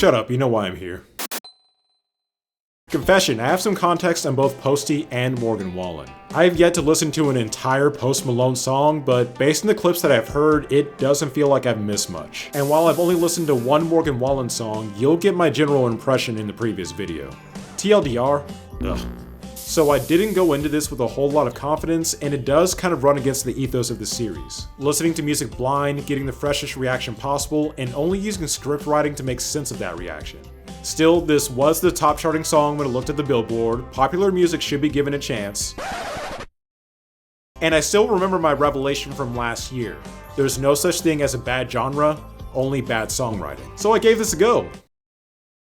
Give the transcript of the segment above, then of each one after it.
Shut up, you know why I'm here. Confession, I have some context on both Posty and Morgan Wallen. I have yet to listen to an entire Post Malone song, but based on the clips that I've heard, it doesn't feel like I've missed much. And while I've only listened to one Morgan Wallen song, you'll get my general impression in the previous video. TLDR? Ugh. So I didn't go into this with a whole lot of confidence, and it does kind of run against the ethos of the series. Listening to music blind, getting the freshest reaction possible, and only using script writing to make sense of that reaction. Still, this was the top charting song when I looked at the Billboard. Popular music should be given a chance. And I still remember my revelation from last year. There's no such thing as a bad genre, only bad songwriting. So I gave this a go.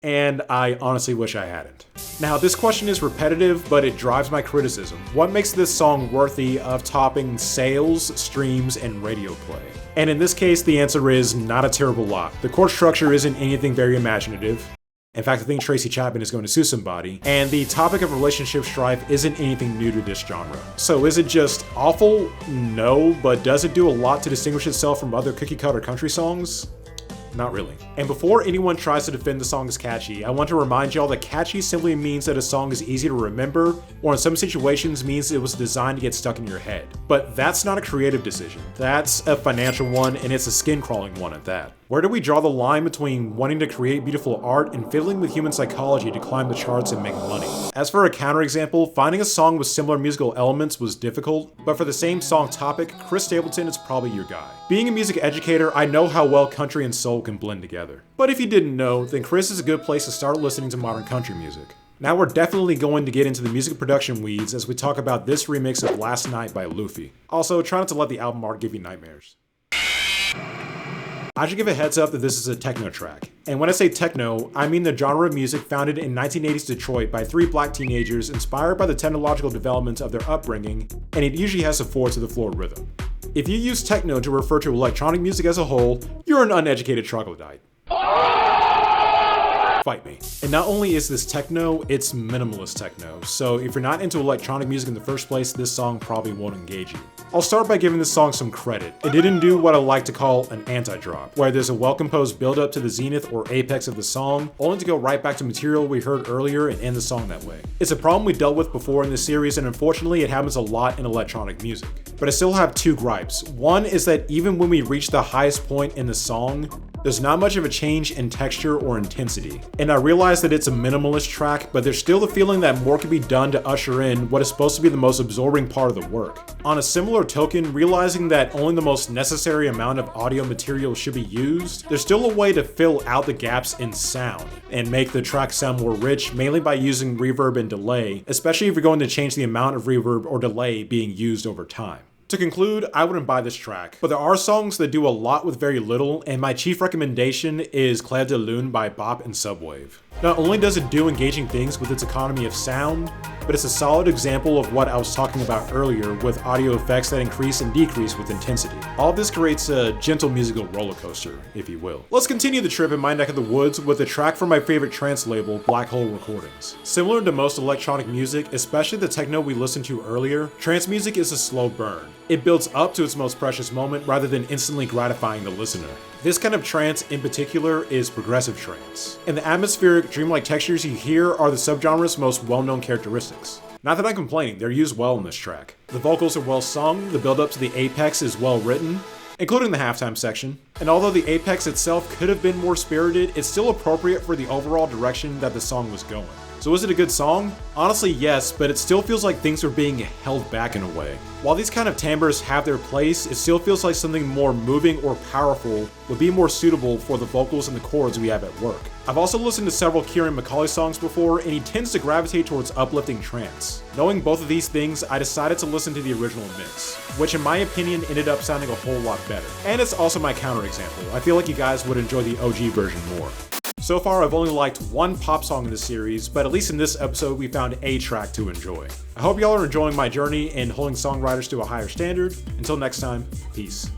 And I honestly wish I hadn't. Now, this question is repetitive, but it drives my criticism. What makes this song worthy of topping sales, streams, and radio play? And in this case, the answer is not a terrible lot. The chord structure isn't anything very imaginative. In fact, I think Traci Chapman is going to sue somebody, and the topic of relationship strife isn't anything new to this genre. So is it just awful? No, but does it do a lot to distinguish itself from other cookie-cutter country songs? Not really. And before anyone tries to defend the song as catchy, I want to remind y'all that catchy simply means that a song is easy to remember, or in some situations means it was designed to get stuck in your head. But that's not a creative decision. That's a financial one, and it's a skin-crawling one at that. Where do we draw the line between wanting to create beautiful art and fiddling with human psychology to climb the charts and make money? As for a counterexample, finding a song with similar musical elements was difficult, but for the same song topic, Chris Stapleton is probably your guy. Being a music educator, I know how well country and soul can blend together. But if you didn't know, then Chris is a good place to start listening to modern country music. Now we're definitely going to get into the music production weeds as we talk about this remix of Last Night by Loofy. Also, try not to let the album art give you nightmares. I should give a heads up that this is a techno track. And when I say techno, I mean the genre of music founded in 1980s Detroit by 3 black teenagers inspired by the technological development of their upbringing, and it usually has a 4-to-the-floor rhythm. If you use techno to refer to electronic music as a whole, you're an uneducated troglodyte. Fight me. And not only is this techno, it's minimalist techno, so if you're not into electronic music in the first place, this song probably won't engage you. I'll start by giving this song some credit. It didn't do what I like to call an anti-drop, where there's a well-composed build-up to the zenith or apex of the song, only to go right back to material we heard earlier and end the song that way. It's a problem we dealt with before in this series, and unfortunately it happens a lot in electronic music. But I still have 2 gripes. One is that even when we reach the highest point in the song, there's not much of a change in texture or intensity. And I realize that it's a minimalist track, but there's still the feeling that more could be done to usher in what is supposed to be the most absorbing part of the work. On a similar token, realizing that only the most necessary amount of audio material should be used, there's still a way to fill out the gaps in sound and make the track sound more rich, mainly by using reverb and delay, especially if you're going to change the amount of reverb or delay being used over time. To conclude, I wouldn't buy this track, but there are songs that do a lot with very little, and my chief recommendation is Clair de Lune by Bop and Subwave. Not only does it do engaging things with its economy of sound, but it's a solid example of what I was talking about earlier with audio effects that increase and decrease with intensity. All of this creates a gentle musical roller coaster, if you will. Let's continue the trip in my neck of the woods with a track from my favorite trance label, Black Hole Recordings. Similar to most electronic music, especially the techno we listened to earlier, trance music is a slow burn. It builds up to its most precious moment rather than instantly gratifying the listener. This kind of trance in particular is progressive trance, and the atmospheric, dreamlike textures you hear are the subgenre's most well-known characteristics. Not that I'm complaining, they're used well in this track. The vocals are well sung, the build-up to the apex is well written, including the halftime section, and although the apex itself could have been more spirited, it's still appropriate for the overall direction that the song was going. So is it a good song? Honestly, yes, but it still feels like things are being held back in a way. While these kind of timbres have their place, it still feels like something more moving or powerful would be more suitable for the vocals and the chords we have at work. I've also listened to several Ciaran McAuley songs before, and he tends to gravitate towards uplifting trance. Knowing both of these things, I decided to listen to the original mix, which in my opinion ended up sounding a whole lot better. And it's also my counterexample. I feel like you guys would enjoy the OG version more. So far, I've only liked one pop song in this series, but at least in this episode, we found a track to enjoy. I hope y'all are enjoying my journey in holding songwriters to a higher standard. Until next time, peace.